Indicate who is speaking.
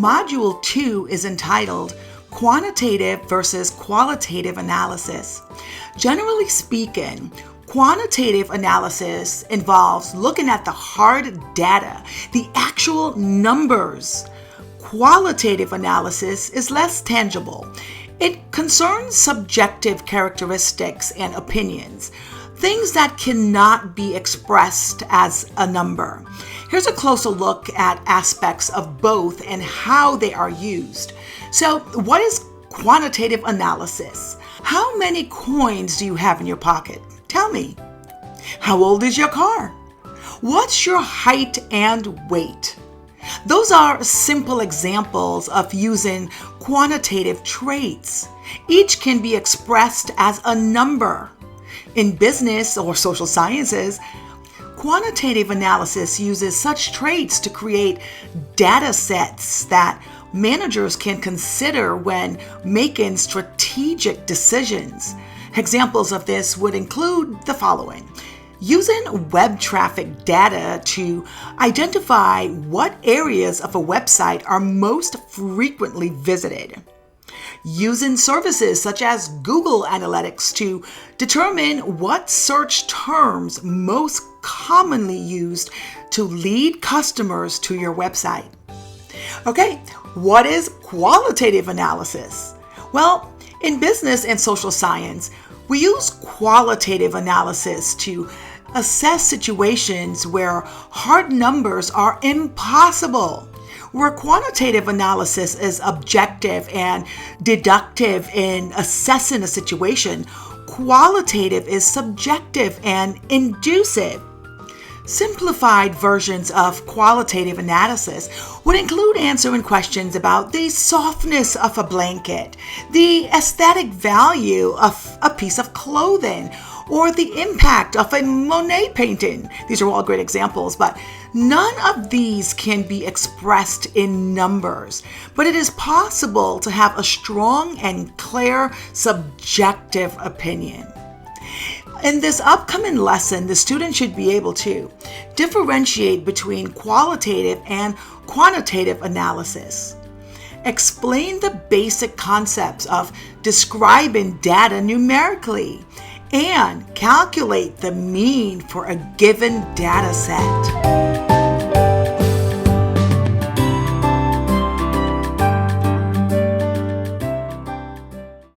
Speaker 1: Module 2 is entitled Quantitative versus Qualitative Analysis. Generally speaking, quantitative analysis involves looking at the hard data, the actual numbers. Qualitative analysis is less tangible. It concerns subjective characteristics and opinions, things that cannot be expressed as a number. Here's a closer look at aspects of both and how they are used. So, what is quantitative analysis? How many coins do you have in your pocket? Tell me. How old is your car? What's your height and weight? Those are simple examples of using quantitative traits. Each can be expressed as a number. In business or social sciences, quantitative analysis uses such traits to create data sets that managers can consider when making strategic decisions. Examples of this would include the following. Using web traffic data to identify what areas of a website are most frequently visited. Using services such as Google Analytics to determine what search terms most commonly used to lead customers to your website. Okay, what is qualitative analysis? Well, in business and social science, we use qualitative analysis to assess situations where hard numbers are impossible. Where quantitative analysis is objective and deductive in assessing a situation, qualitative is subjective and inducive. Simplified versions of qualitative analysis would include answering questions about the softness of a blanket, the aesthetic value of a piece of clothing, or the impact of a Monet painting. These are all great examples, but none of these can be expressed in numbers. But it is possible to have a strong and clear subjective opinion. In this upcoming lesson, the student should be able to differentiate between qualitative and quantitative analysis. Explain the basic concepts of describing data numerically and calculate the mean for a given data set.